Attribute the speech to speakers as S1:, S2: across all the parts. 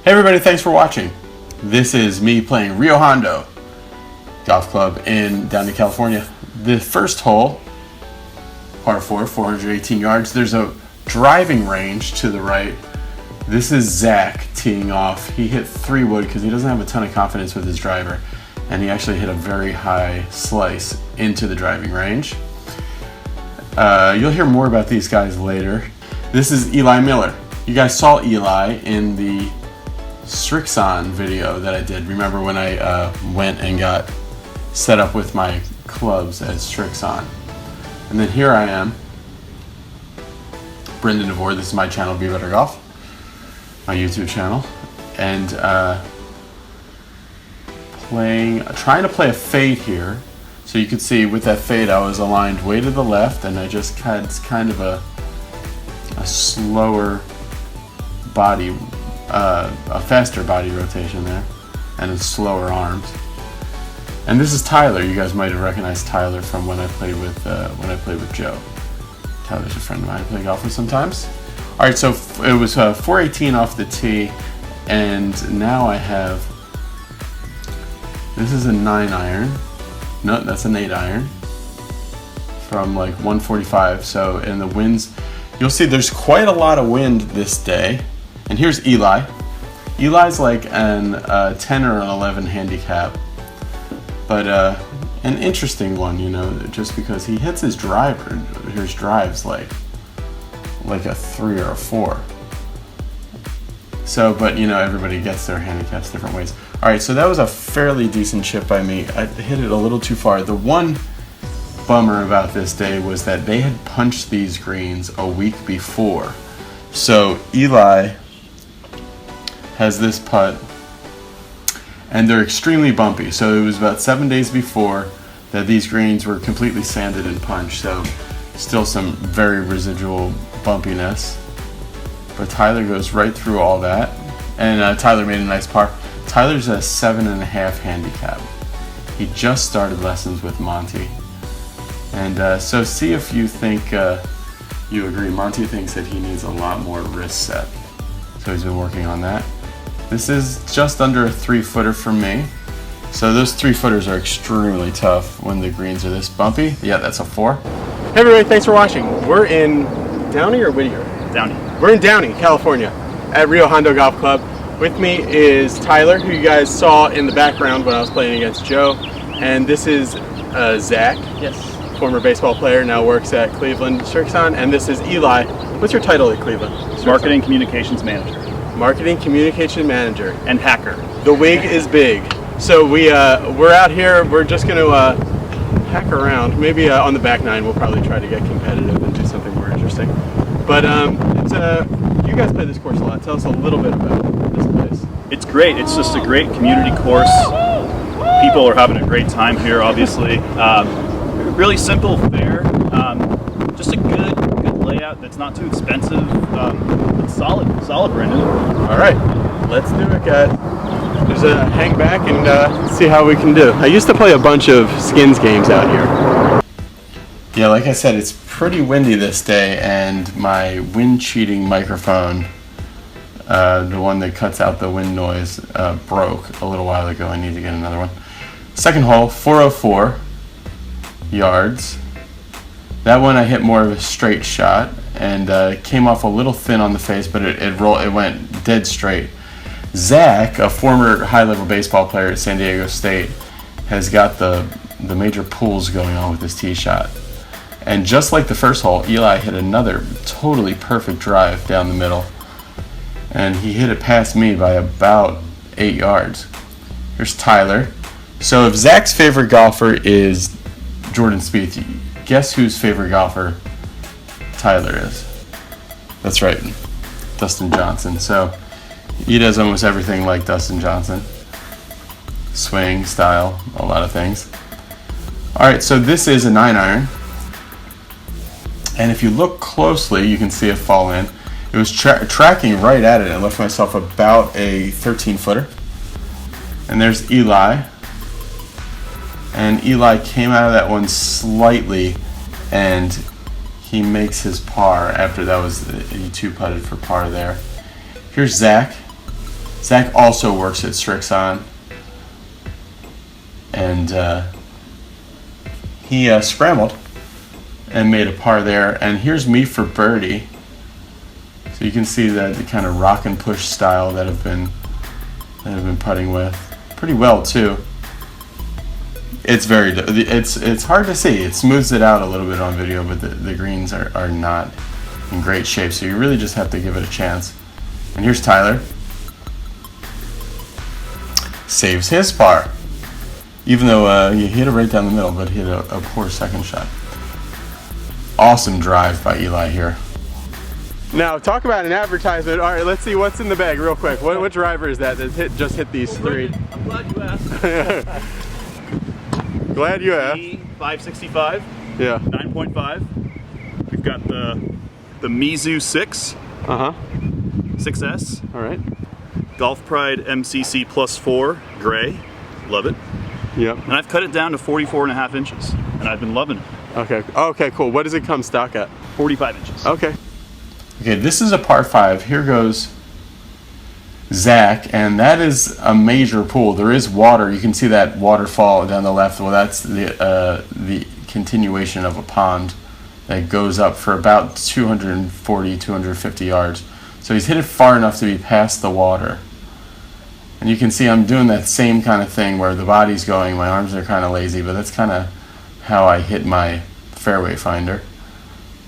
S1: Hey everybody, thanks for watching. This is me playing Rio Hondo Golf Club in Downey, California. The first hole, par 4, 418 yards. There's a driving range to the right. This is Zach teeing off. He hit 3-wood because he doesn't have a ton of confidence with his driver, and he actually hit a very high slice into the driving range. You'll hear more about these guys later. This is Eli Miller. You guys saw Eli in the Srixon video that I did. Remember when I went and got set up with my clubs at Srixon? And then here I am, BRENDON. This is my channel, Be Better Golf, my YouTube channel, and trying to play a fade here. So you can see with that fade I was aligned way to the left, and I just had kind of a slower body, a faster body rotation there, and slower arms. And this is Tyler. You guys might have recognized Tyler from when I played with Joe. Tyler's a friend of mine I play golf with sometimes. All right, so it was 418 off the tee, and now I have, this is a 9-iron. No, that's an 8-iron from like 145. So in the winds, you'll see there's quite a lot of wind this day. And here's Eli. Eli's like an 10 or an 11 handicap, but an interesting one, you know, just because he hits his driver, his drives like a 3 or a 4. So, but you know, everybody gets their handicaps different ways. All right, so that was a fairly decent chip by me. I hit it a little too far. The one bummer about this day was that they had punched these greens a week before. So Eli has this putt, and they're extremely bumpy. So it was about 7 days before that these greens were completely sanded and punched. So still some very residual bumpiness. But Tyler goes right through all that, and Tyler made a nice par. Tyler's a 7.5 handicap. He just started lessons with Monty, and so see if you think you agree. Monty thinks that he needs a lot more wrist set, so he's been working on that. This is just under a 3-footer for me. So those 3-footers are extremely tough when the greens are this bumpy. Yeah, that's a 4. Hey everybody, thanks for watching. We're in Downey or Whittier?
S2: Downey.
S1: We're in Downey, California, at Rio Hondo Golf Club. With me is Tyler, who you guys saw in the background when I was playing against Joe. And this is Zach.
S2: Yes.
S1: Former baseball player, now works at Cleveland Srixon. And this is Eli. What's your title at Cleveland Srixon?
S2: Marketing Communications Manager.
S1: Marketing Communication Manager.
S2: And hacker.
S1: The wig is big. So we're out here. We're just going to hack around. Maybe on the back nine we'll probably try to get competitive and do something more interesting. But you guys play this course a lot. Tell us a little bit about this place.
S2: It's great. It's just a great community course. People are having a great time here, obviously. Really simple fare. Just a good layout that's not too expensive. It's solid, Brendan.
S1: All right, let's do it, guys. There's a hang back and see how we can do. I used to play a bunch of skins games out here. Yeah, like I said, it's pretty windy this day, and my wind cheating microphone, the one that cuts out the wind noise, broke a little while ago. I need to get another one. Second hole, 404 yards. That one I hit more of a straight shot, and came off a little thin on the face, but it went dead straight. Zach, a former high-level baseball player at San Diego State, has got the major pulls going on with his tee shot. And just like the first hole, Eli hit another totally perfect drive down the middle, and he hit it past me by about 8 yards. Here's Tyler. So if Zach's favorite golfer is Jordan Spieth, guess whose favorite golfer Tyler is? That's right, Dustin Johnson. So he does almost everything like Dustin Johnson. Swing, style, a lot of things. All right, so this is a 9-iron. And if you look closely, you can see it fall in. It was tracking right at it. I left myself about a 13-footer. And there's Eli. And Eli came out of that one slightly, and he makes his par after that was he two putted for par there. Here's Zach. Zack also works at Strixon, and he scrambled and made a par there. And here's me for birdie. So you can see that the kind of rock and push style that I've been putting with pretty well too. It's it's hard to see. It smooths it out a little bit on video, but the greens are not in great shape, so you really just have to give it a chance. And here's Tyler. Saves his par, even though he hit it right down the middle, but hit a poor second shot. Awesome drive by Eli here. Now, talk about an advertisement. All right, let's see what's in the bag real quick. What driver is that just hit these three?
S2: I'm glad you asked.
S1: Glad you asked.
S2: 565.
S1: Yeah.
S2: 9.5. We've got the Mizu 6. 6S.
S1: All right.
S2: Golf Pride MCC +4 gray. Love it.
S1: Yep.
S2: And I've cut it down to 44.5 inches, and I've been loving it.
S1: Okay. Okay, cool. What does it come stock at?
S2: 45 inches.
S1: Okay. Okay, this is a par 5. Here goes Zack, and that is a major pool. There is water. You can see that waterfall down the left. Well, that's the continuation of a pond that goes up for about 240, 250 yards. So he's hit it far enough to be past the water. And you can see I'm doing that same kind of thing where the body's going, my arms are kind of lazy, but that's kind of how I hit my fairway finder.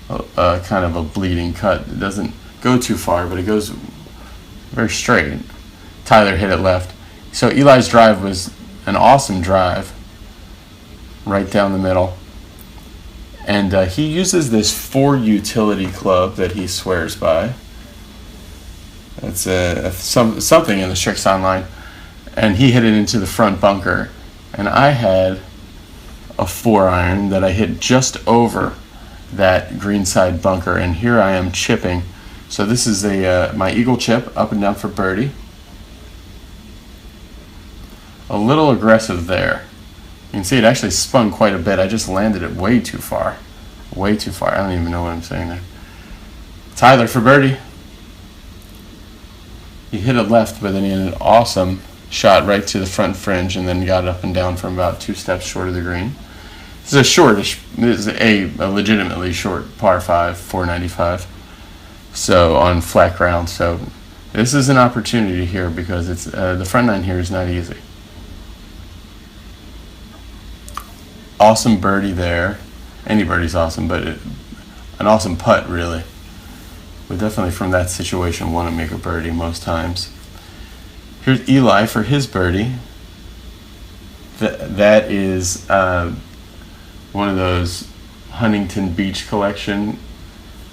S1: Kind of a bleeding cut. It doesn't go too far, but it goes very straight. Tyler hit it left. So Eli's drive was an awesome drive, right down the middle. And he uses this Ford utility club that he swears by. That's something in the Strixon line. And he hit it into the front bunker. And I had a 4-iron that I hit just over that greenside bunker, and here I am chipping. So this is my eagle chip up and down for birdie. A little aggressive there. You can see it actually spun quite a bit. I just landed it way too far. Way too far. I don't even know what I'm saying there. Tyler for birdie. He hit it left, but then he had an awesome shot right to the front fringe and then got up and down from about 2 steps short of the green. This is a legitimately short par 5, 495. So on flat ground. So this is an opportunity here because it's the front nine here is not easy. Awesome birdie there. Any birdie's awesome, but an awesome putt really. But definitely from that situation want to make a birdie most times. Here's Eli for his birdie. That is one of those Huntington Beach collection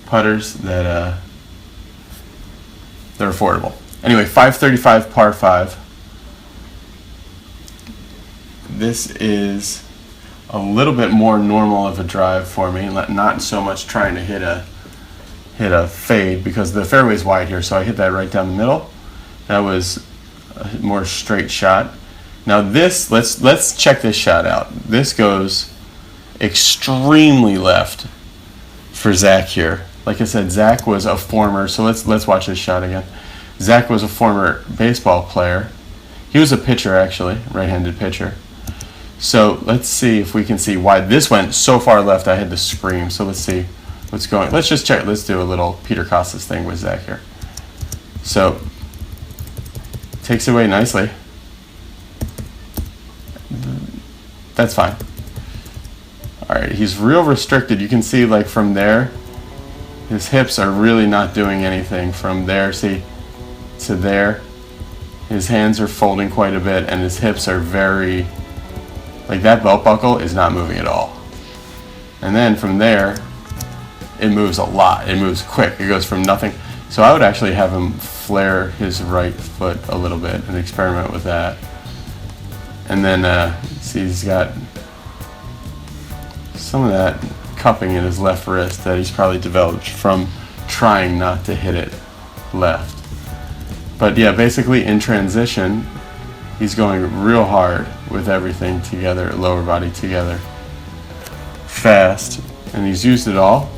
S1: putters that they're affordable. Anyway, 535 par 5. This is a little bit more normal of a drive for me, not so much trying to hit a fade because the fairway's wide here, so I hit that right down the middle. That was a more straight shot. Now this, let's check this shot out. This goes extremely left for Zack here. Like I said, Zack was a former, so let's watch this shot again. Zack was a former baseball player. He was a pitcher actually, right-handed pitcher. So let's see if we can see why this went so far left I had to scream. So let's see what's going. Let's just check. Let's do a little Peter Costas thing with Zack here. So takes it away nicely. That's fine. All right, he's real restricted. You can see like from there, his hips are really not doing anything. From there, see, to there, his hands are folding quite a bit, and his hips are very, like that belt buckle is not moving at all. And then from there, it moves a lot. It moves quick. It goes from nothing. So I would actually have him flare his right foot a little bit and experiment with that. And then see, he's got some of that cupping in his left wrist that he's probably developed from trying not to hit it left. But yeah, basically in transition, he's going real hard with everything together, lower body together, fast, and he's used it all.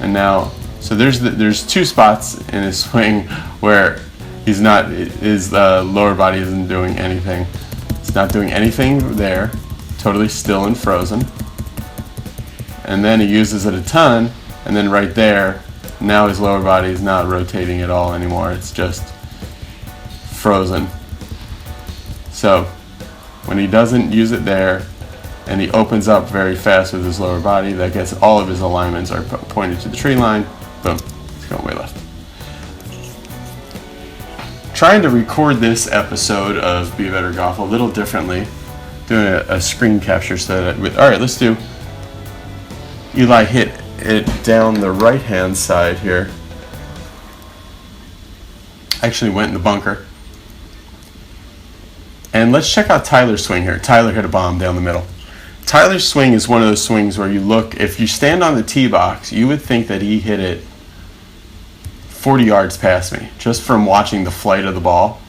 S1: And now, so there's 2 spots in his swing where his lower body isn't doing anything. It's not doing anything there, totally still and frozen. And then he uses it a ton, and then right there, now his lower body is not rotating at all anymore. It's just frozen. So when he doesn't use it there, and he opens up very fast with his lower body, that gets all of his alignments are pointed to the tree line. Boom, it's going way left. Trying to record this episode of Be Better Golf a little differently, doing a screen capture so that all right, let's do Eli hit it down the right hand side here. Actually went in the bunker. And let's check out Tyler's swing here. Tyler hit a bomb down the middle. Tyler's swing is one of those swings where you look, if you stand on the tee box, you would think that he hit it 40 yards past me, just from watching the flight of the ball.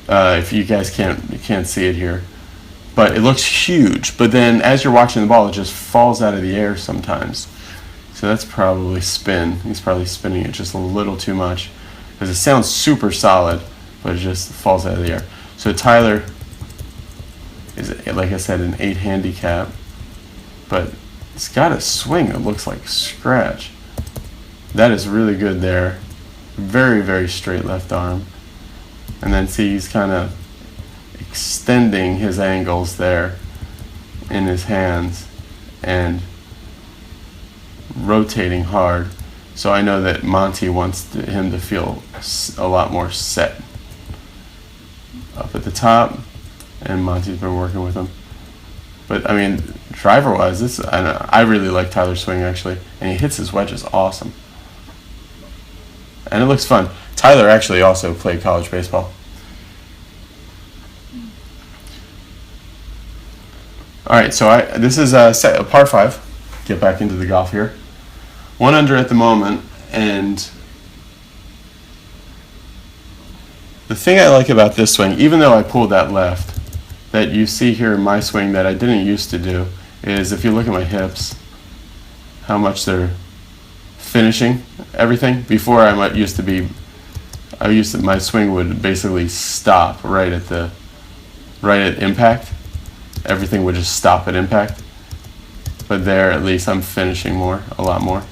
S1: If you guys can't see it here. But it looks huge. But then as you're watching the ball, it just falls out of the air sometimes. So that's probably spin. He's probably spinning it just a little too much. Because it sounds super solid, but it just falls out of the air. So Tyler is, like I said, an 8 handicap. But it's got a swing that looks like scratch. That is really good there. Very, very straight left arm. And then see, he's kind of extending his angles there in his hands and rotating hard. So I know that Monty wants him to feel a lot more set up at the top, and Monty's been working with him. But I mean, driver-wise, I really like Tyler's swing actually, and he hits his wedges awesome. And it looks fun. Tyler actually also played college baseball. All right, so this is a par 5. Get back into the golf here. 1 under at the moment, and the thing I like about this swing, even though I pulled that left, that you see here in my swing that I didn't used to do, is if you look at my hips, how much they're finishing everything. Before my swing would basically stop right at impact. Everything would just stop at impact. But there, at least, I'm finishing a lot more.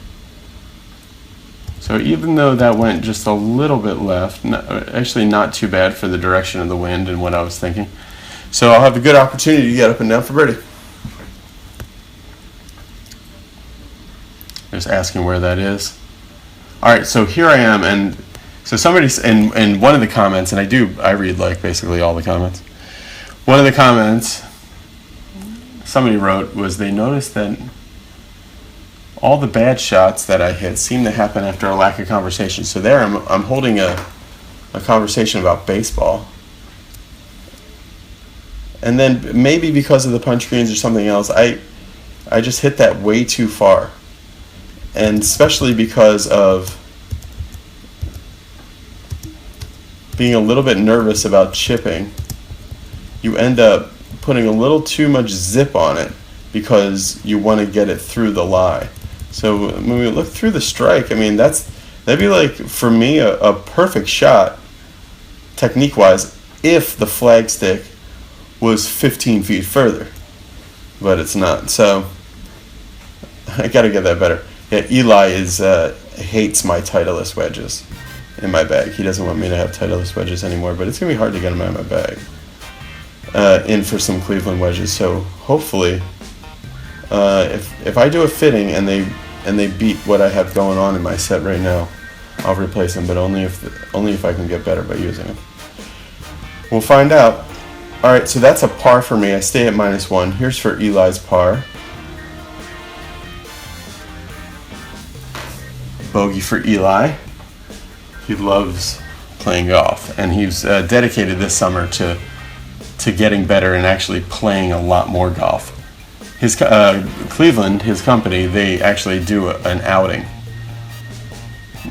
S1: So even though that went just a little bit left, actually not too bad for the direction of the wind and what I was thinking. So I'll have a good opportunity to get up and down for birdie. Just asking where that is. All right, so here I am, and so somebody in one of the comments, and I read like basically all the comments. One of the comments somebody wrote was they noticed that all the bad shots that I hit seem to happen after a lack of conversation. So there I'm holding a conversation about baseball. And then maybe because of the punch greens or something else, I just hit that way too far. And especially because of being a little bit nervous about chipping, you end up putting a little too much zip on it because you want to get it through the lie. So when we look through the strike, I mean, that'd be like, for me, a perfect shot, technique-wise, if the flagstick was 15 feet further. But it's not. So I got to get that better. Yeah, Eli hates my Titleist wedges in my bag. He doesn't want me to have Titleist wedges anymore, but it's going to be hard to get them out of my bag. In for some Cleveland wedges. So hopefully, if I do a fitting and they beat what I have going on in my set right now, I'll replace them, but only if I can get better by using them. We'll find out. All right, so that's a par for me. I stay at -1. Here's for Eli's par. Bogey for Eli. He loves playing golf, and he's dedicated this summer to getting better and actually playing a lot more golf. His Cleveland, his company, they actually do an outing.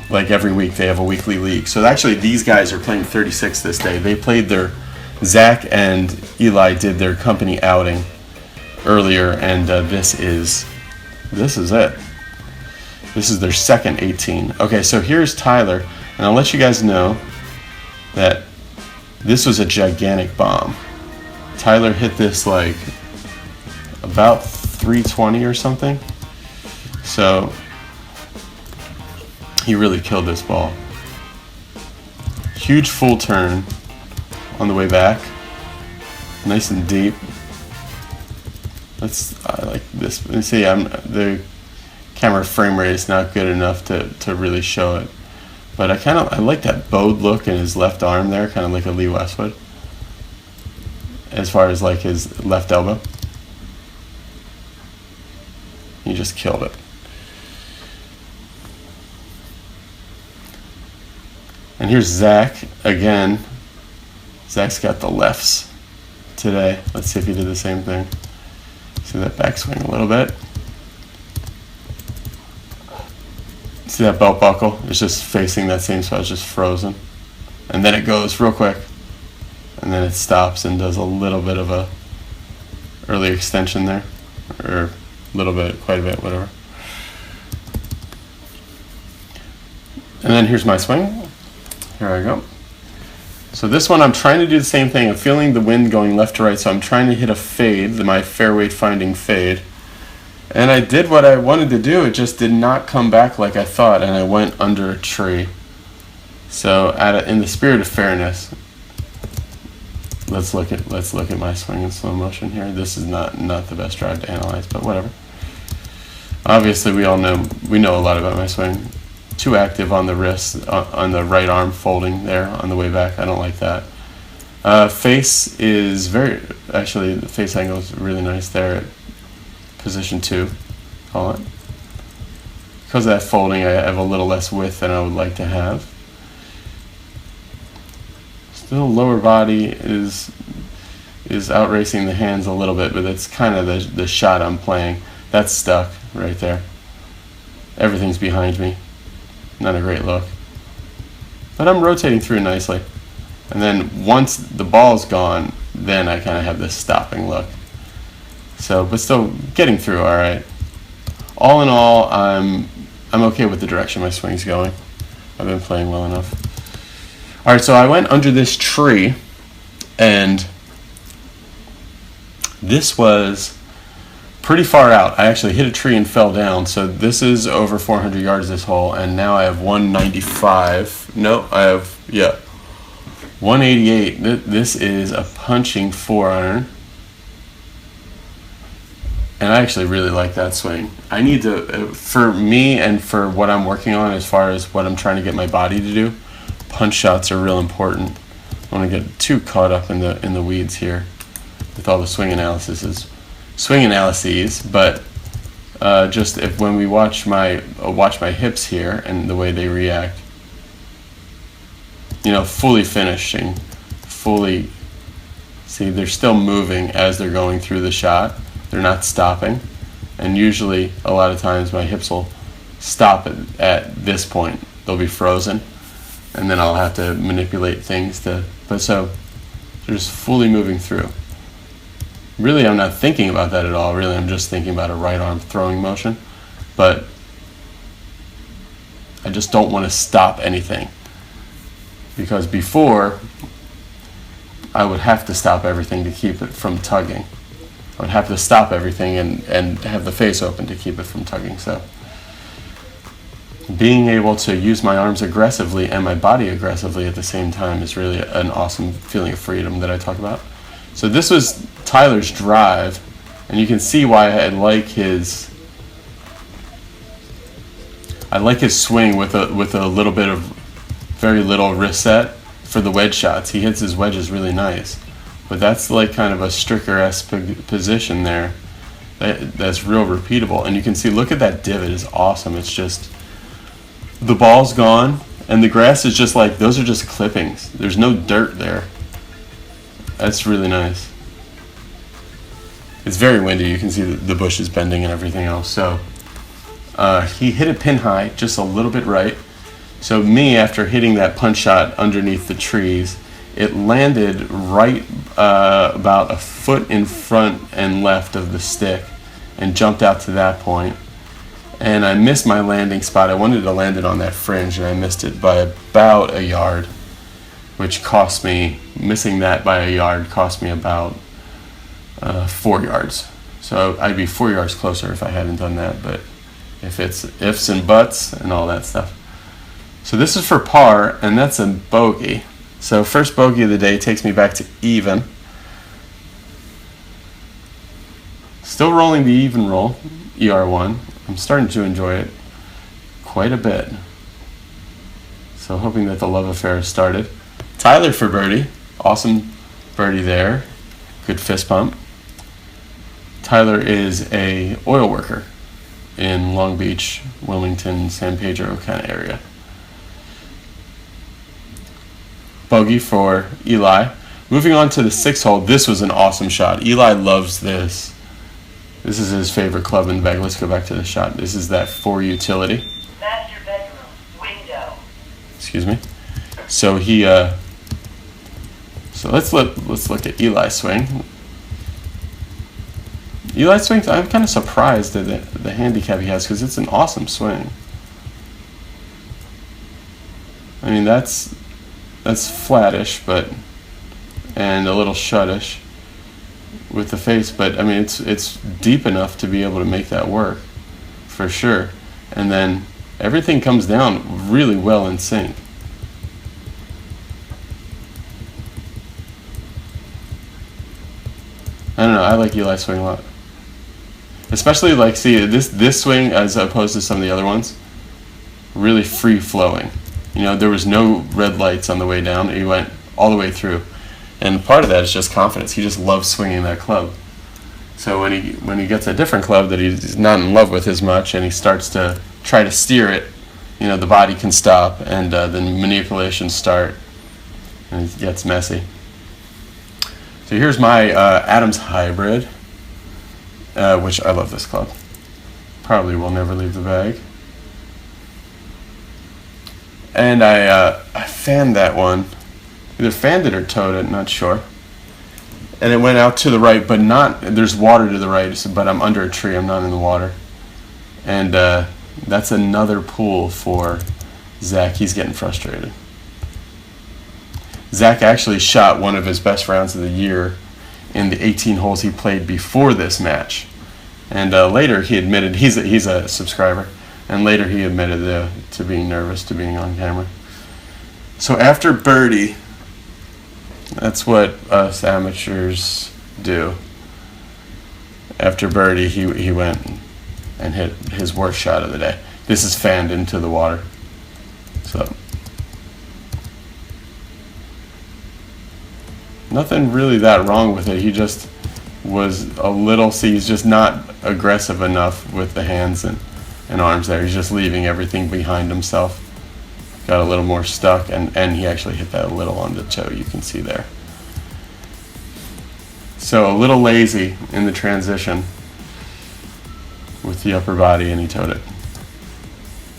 S1: Like every week, they have a weekly league. So actually, these guys are playing 36 this day. They played Zack and Eli did their company outing earlier, and this is it. This is their second 18. Okay, so here's Tyler, and I'll let you guys know that this was a gigantic bomb. Tyler hit this like about 320 or something. So he really killed this ball. Huge full turn on the way back. Nice and deep. I like this. You see, the camera frame rate is not good enough to really show it. But I like that bowed look in his left arm there, kind of like a Lee Westwood. As far as like his left elbow. He just killed it. And here's Zach again. Zach's got the lefts today. Let's see if he did the same thing. See that backswing a little bit. See that belt buckle? It's just facing that same spot, it's just frozen. And then it goes real quick. And then it stops and does a little bit of a early extension there. Or a little bit, quite a bit, whatever. And then here's my swing. Here I go. So this one I'm trying to do the same thing. I'm feeling the wind going left to right, so I'm trying to hit a fade, my fairway finding fade. And I did what I wanted to do, it just did not come back like I thought, and I went under a tree. So in the spirit of fairness, let's look at my swing in slow motion here. This is not the best drive to analyze, but whatever. Obviously we know a lot about my swing. Too active on the wrist, on the right arm folding there on the way back. I don't like that. Face is actually the face angle is really nice there at position 2, call it. Because of that folding, I have a little less width than I would like to have. Still lower body is outracing the hands a little bit, but that's kind of the shot I'm playing. That's stuck right there. Everything's behind me. Not a great look. But I'm rotating through nicely. And then once the ball's gone, then I kind of have this stopping look. So, but still getting through all right. All in all, I'm okay with the direction my swing's going. I've been playing well enough. All right, so I went under this tree, and this was pretty far out. I actually hit a tree and fell down. So this is over 400 yards this hole, and now I have 195. No, I have 188. This is a punching 4-iron. And I actually really like that swing. I need to, for me and for what I'm working on as far as what I'm trying to get my body to do, punch shots are real important. I don't want to get too caught up in the weeds here with all the swing analyses, but just when we watch my hips here and the way they react, fully finishing, see they're still moving as they're going through the shot. They're not stopping, and usually a lot of times my hips will stop at this point. They'll be frozen, and then I'll have to manipulate things but so they're just fully moving through. Really, I'm not thinking about that at all. Really, I'm just thinking about a right arm throwing motion, but I just don't want to stop anything, because before I would have to stop everything to keep it from tugging. I would have to stop everything and have the face open to keep it from tugging. So being able to use my arms aggressively and my body aggressively at the same time is really an awesome feeling of freedom that I talk about. So this was Tyler's drive, and you can see why I like his swing with a little bit of very little wrist set for the wedge shots. He hits his wedges really nice. But that's like kind of a Stricker-esque position there. That's real repeatable. And you can see, look at that divot, it's awesome. It's just, the ball's gone, and the grass is just like, those are just clippings. There's no dirt there. That's really nice. It's very windy. You can see the bushes bending and everything else. So he hit it pin high, just a little bit right. So me, after hitting that punch shot underneath the trees, it landed right about a foot in front and left of the stick and jumped out to that point. And I missed my landing spot. I wanted to land it on that fringe, and I missed it by about a yard. which cost me, missing that by a yard cost me about 4 yards. So I'd be 4 yards closer if I hadn't done that, but if it's ifs and buts and all that stuff. So this is for par, and that's a bogey. So first bogey of the day takes me back to even. Still rolling the Evnroll, ER1. I'm starting to enjoy it quite a bit. So hoping that the love affair has started. Tyler for birdie. Awesome birdie there. Good fist pump. Tyler is a oil worker in Long Beach, Wilmington, San Pedro kind of area. Bogey for Eli. Moving on to the 6th hole. This was an awesome shot. Eli loves this. This is his favorite club in the bag. Let's go back to the shot. This is that 4 utility.
S3: Master bedroom window.
S1: Excuse me. So he so let's look at Eli's swing. Eli's swing, I'm kind of surprised at the handicap he has, because it's an awesome swing. I mean, that's flattish, but and a little shuttish with the face, but I mean it's deep enough to be able to make that work for sure. And then everything comes down really well in sync. I don't know, I like Eli's swing a lot. Especially like, see, this swing as opposed to some of the other ones, really free flowing. You know, there was no red lights on the way down. He went all the way through. And part of that is just confidence. He just loves swinging that club. So when he gets a different club that he's not in love with as much, and he starts to try to steer it, you know, the body can stop, and the manipulations start, and it gets messy. So here's my Adams Hybrid, which I love this club. Probably will never leave the bag. And I fanned that one. Either fanned it or towed it, not sure. And it went out to the right, but not, there's water to the right, but I'm under a tree, I'm not in the water. And that's another pull for Zach. He's getting frustrated. Zach actually shot one of his best rounds of the year in the 18 holes he played before this match. And later he admitted, he's a subscriber, and later he admitted to being nervous, to being on camera. So after birdie, that's what us amateurs do. After birdie, he went and hit his worst shot of the day. This is fanned into the water. So nothing really that wrong with it. He just was a little, see, he's just not aggressive enough with the hands and arms there. He's just leaving everything behind himself. Got a little more stuck, and he actually hit that a little on the toe, you can see there. So a little lazy in the transition with the upper body, and he towed it.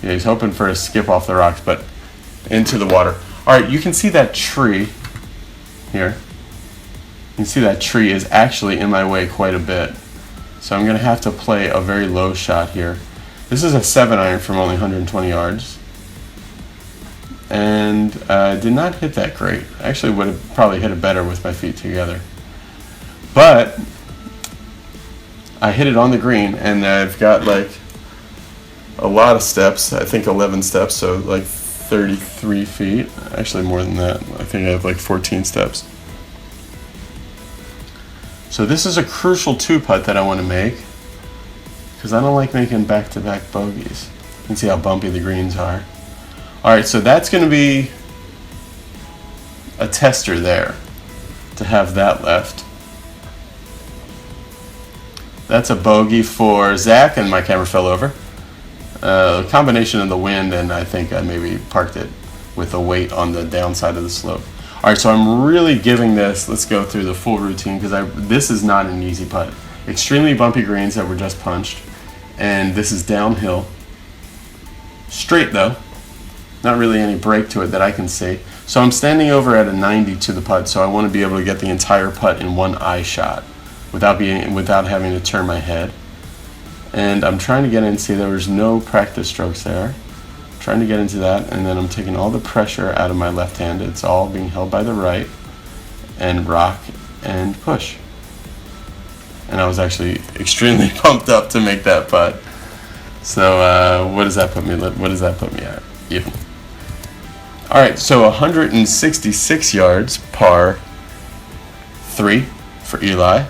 S1: Yeah, he's hoping for a skip off the rocks, but into the water. All right, you can see that tree here. You can see that tree is actually in my way quite a bit. So I'm gonna have to play a very low shot here. This is a 7-iron from only 120 yards. And did not hit that great. I actually would have probably hit it better with my feet together. But I hit it on the green, and I've got like a lot of steps. I think 11 steps, so like 33 feet. Actually more than that. I think I have like 14 steps. So this is a crucial 2-putt that I want to make, because I don't like making back-to-back bogeys. You can see how bumpy the greens are. Alright, so that's going to be a tester there, to have that left. That's a bogey for Zach, and my camera fell over. A combination of the wind, and I think I maybe parked it with a weight on the downside of the slope. Alright, so I'm really giving this, let's go through the full routine, because this is not an easy putt. Extremely bumpy greens that were just punched, and this is downhill. Straight though. Not really any break to it that I can see. So I'm standing over at a 90 to the putt, so I want to be able to get the entire putt in one eye shot without having to turn my head. And I'm trying to get in, see there was no practice strokes there. trying to get into that, and then I'm taking all the pressure out of my left hand. It's all being held by the right, and rock and push. And I was actually extremely pumped up to make that putt. So what does that put me? What does that put me at? Even. All right, so 166 yards, par 3 for Eli.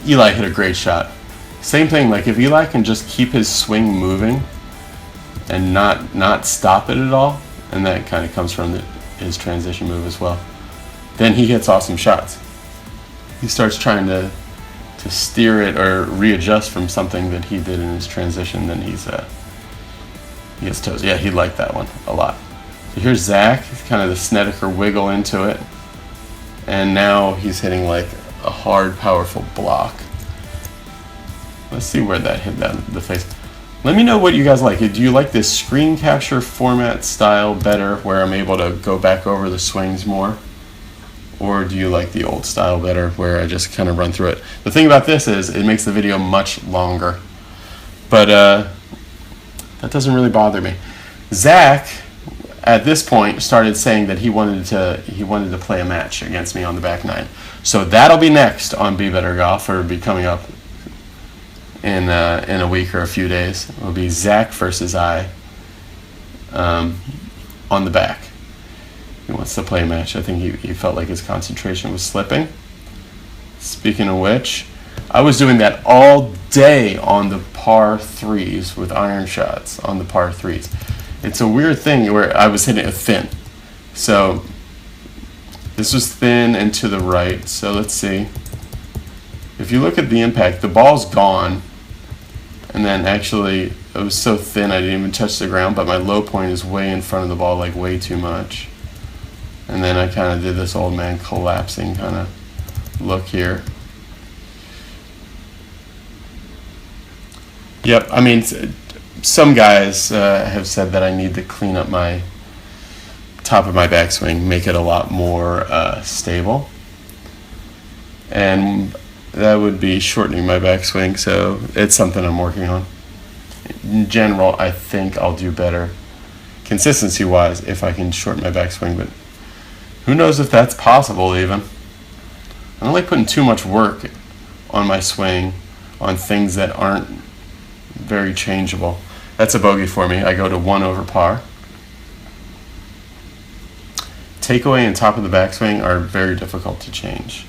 S1: Eli hit a great shot. Same thing, like if Eli can just keep his swing moving and not stop it at all, and that kind of comes from his transition move as well, then he hits awesome shots. He starts trying to steer it or readjust from something that he did in his transition, then he gets toes. Yeah, he liked that one a lot. So here's Zach, he's kind of the Snedeker wiggle into it, and now he's hitting like a hard, powerful block. Let's see where that hit the face. Let me know what you guys like. Do you like this screen capture format style better, where I'm able to go back over the swings more? Or do you like the old style better, where I just kind of run through it? The thing about this is it makes the video much longer. But that doesn't really bother me. Zach, at this point, started saying that he wanted to play a match against me on the back nine. So that'll be next on Be Better Golf, or be coming up in a week or a few days. It'll be Zach versus I on the back. He wants to play a match. I think he felt like his concentration was slipping. Speaking of which, I was doing that all day on the par threes with iron shots on the par threes. It's a weird thing where I was hitting it thin. So this was thin and to the right. So let's see. If you look at the impact, the ball's gone. And then actually, it was so thin I didn't even touch the ground, but my low point is way in front of the ball, like way too much. And then I kind of did this old man collapsing kind of look here. Yep, I mean, some guys have said that I need to clean up my top of my backswing, make it a lot more stable. And that would be shortening my backswing, so it's something I'm working on. In general, I think I'll do better consistency-wise if I can shorten my backswing, but who knows if that's possible even. I don't like putting too much work on my swing on things that aren't very changeable. That's a bogey for me. I go to 1 over par. Takeaway and top of the backswing are very difficult to change.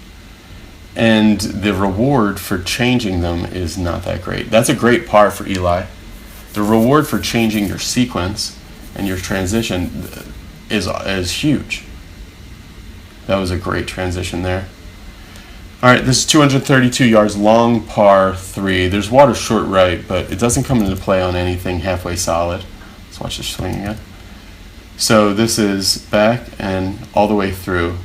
S1: And the reward for changing them is not that great. That's a great par for Eli. The reward for changing your sequence and your transition is huge. That was a great transition there. All right, this is 232 yards long, par 3. There's water short right, but it doesn't come into play on anything halfway solid. Let's watch the swing again. So this is back and all the way through.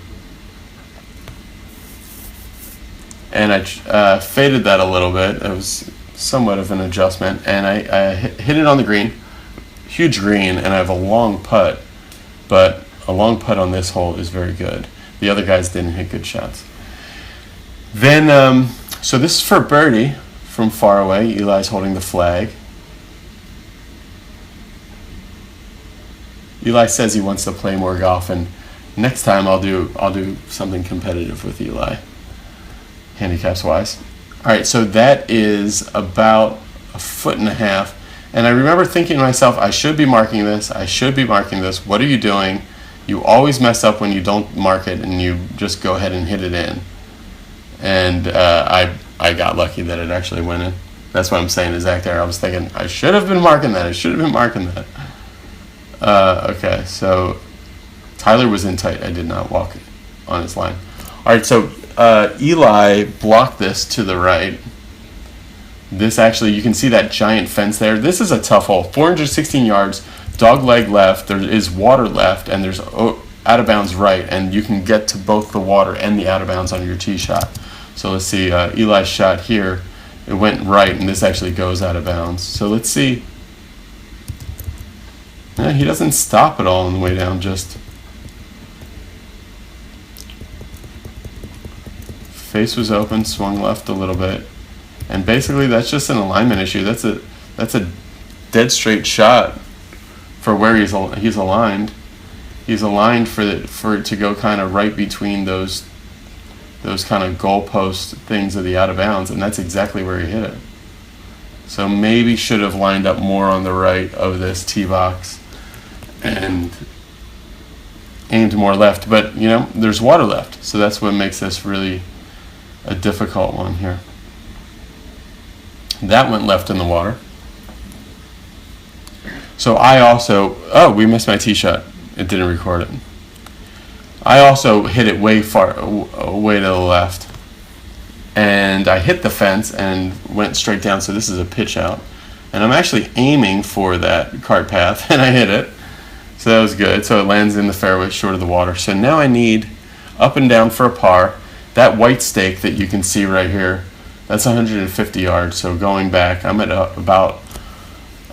S1: And I faded that a little bit. It was somewhat of an adjustment. And I hit it on the green, huge green, and I have a long putt. But a long putt on this hole is very good. The other guys didn't hit good shots. Then, so this is for birdie from far away. Eli's holding the flag. Eli says he wants to play more golf, and next time I'll do something competitive with Eli, handicaps wise. All right, so that is about 1.5 feet, and I remember thinking to myself, I should be marking this. I should be marking this. What are you doing? You always mess up when you don't mark it, and you just go ahead and hit it in. And I got lucky that it actually went in. That's what I'm saying to Zach there. I was thinking, I should have been marking that. I should have been marking that. Okay, so Tyler was in tight. I did not walk on his line. All right, so Eli blocked this to the right. This actually, you can see that giant fence there. This is a tough hole. 416 yards, dog leg left. There is water left, and there's out of bounds right, and you can get to both the water and the out of bounds on your tee shot. So let's see, Eli's shot here, it went right, and this actually goes out of bounds. So let's see. Yeah, he doesn't stop at all on the way down, just face was open, swung left a little bit, and basically that's just an alignment issue. That's That's a dead straight shot for where he's aligned. He's aligned for it to go kind of right between those kind of goalpost things of the out of bounds, and that's exactly where he hit it. So maybe should have lined up more on the right of this tee box and aimed more left, but you know, there's water left, so that's what makes this really a difficult one here. That went left in the water. So I also, we missed my tee shot. It didn't record it. I also hit it way to the left, and I hit the fence and went straight down, so this is a pitch out. And I'm actually aiming for that cart path, and I hit it. So that was good. So it lands in the fairway short of the water. So now I need up and down for a par. That white stake that you can see right here, that's 150 yards. So going back, I'm at about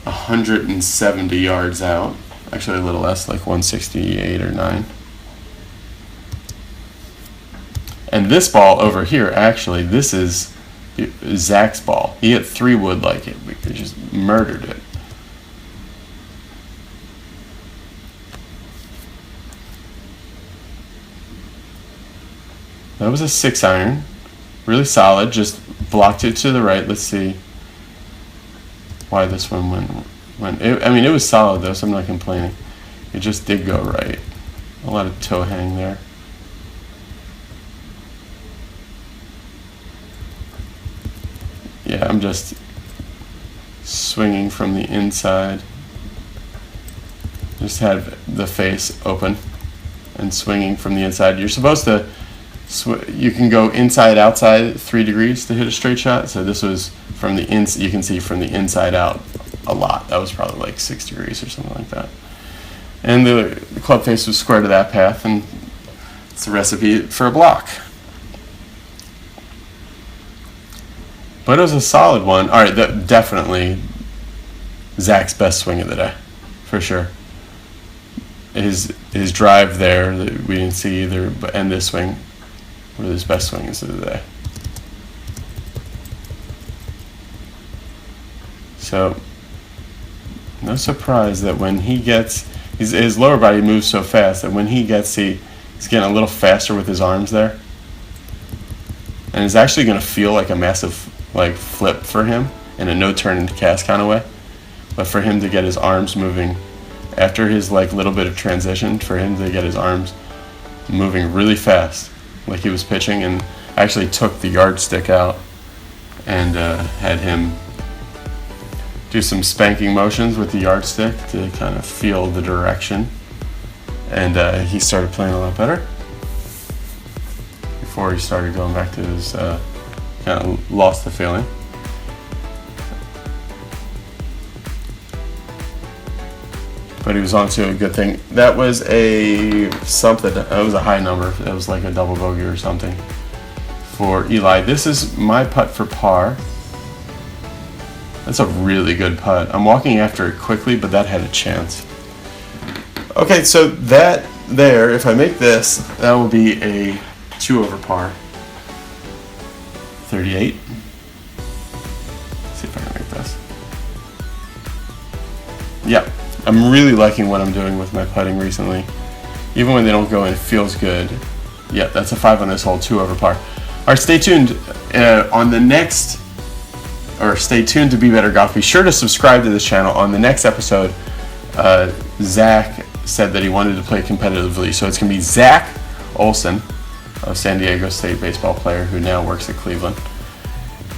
S1: 170 yards out. Actually a little less, like 168 or 9. And this ball over here, actually, this is Zach's ball. He hit 3 wood like it. He just murdered it. That was a 6-iron. Really solid. Just blocked it to the right. Let's see why this one went. It was solid though, so I'm not complaining. It just did go right. A lot of toe hang there. Yeah, I'm just swinging from the inside. Just had the face open and swinging from the inside. You're supposed to, you can go inside, outside 3 degrees to hit a straight shot. So this was from the you can see from the inside out a lot. That was probably like 6 degrees or something like that. And the club face was square to that path, and it's a recipe for a block. But it was a solid one. All right, that definitely Zach's best swing of the day, for sure. His drive there that we didn't see either, and this swing were his best swings of the day. So no surprise that when he gets his lower body moves so fast that when he gets he's getting a little faster with his arms there, and it's actually going to feel like a massive flip for him in a no turn into cast kind of way. But for him to get his arms moving after his little bit of transition, for him to get his arms moving really fast like he was pitching, and actually took the yardstick out and had him do some spanking motions with the yardstick to kind of feel the direction, and he started playing a lot better before he started going back to his kind of lost the feeling. But he was on to a good thing. That was a something. That was a high number. That was like a double bogey or something for Eli. This is my putt for par. That's a really good putt. I'm walking after it quickly, but that had a chance. Okay, so that there, if I make this, that will be a 2 over par. 38. Let's see if I can make this. Yeah, I'm really liking what I'm doing with my putting recently. Even when they don't go in, it feels good. Yeah, that's a 5 on this hole, 2 over par. All right, stay tuned on the next, or stay tuned to Be Better Golf. Be sure to subscribe to this channel. On the next episode, Zach said that he wanted to play competitively, so it's going to be Zack Olson, a San Diego State baseball player who now works at Cleveland.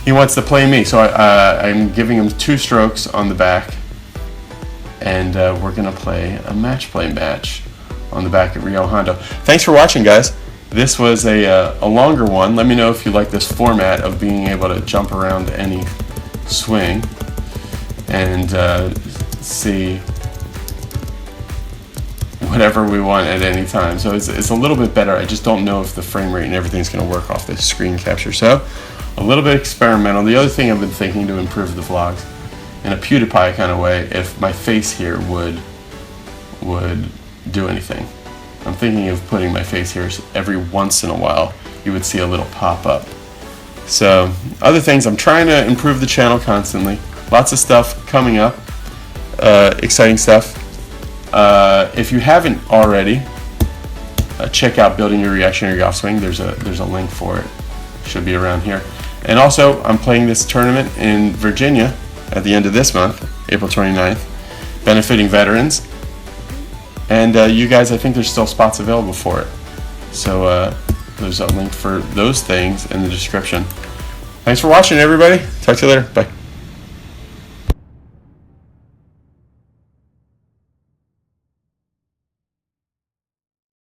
S1: He wants to play me, so I'm giving him 2 strokes on the back, and we're going to play a match play match on the back at Rio Hondo. Thanks for watching, guys. This was a longer one. Let me know if you like this format of being able to jump around any swing and see whatever we want at any time. So it's a little bit better. I just don't know if the frame rate and everything's going to work off this screen capture. So a little bit experimental. The other thing I've been thinking to improve the vlogs in a PewDiePie kind of way, if my face here would do anything. I'm thinking of putting my face here so every once in a while you would see a little pop up. So other things, I'm trying to improve the channel constantly. lots of stuff coming up, exciting stuff. If you haven't already, check out Building Your Reactionary Golf Swing. There's a link for it. Should be around here. And also, I'm playing this tournament in Virginia at the end of this month, April 29th, benefiting veterans. And you guys, I think there's still spots available for it. So there's a link for those things in the description. Thanks for watching, everybody. Talk to you later. Bye.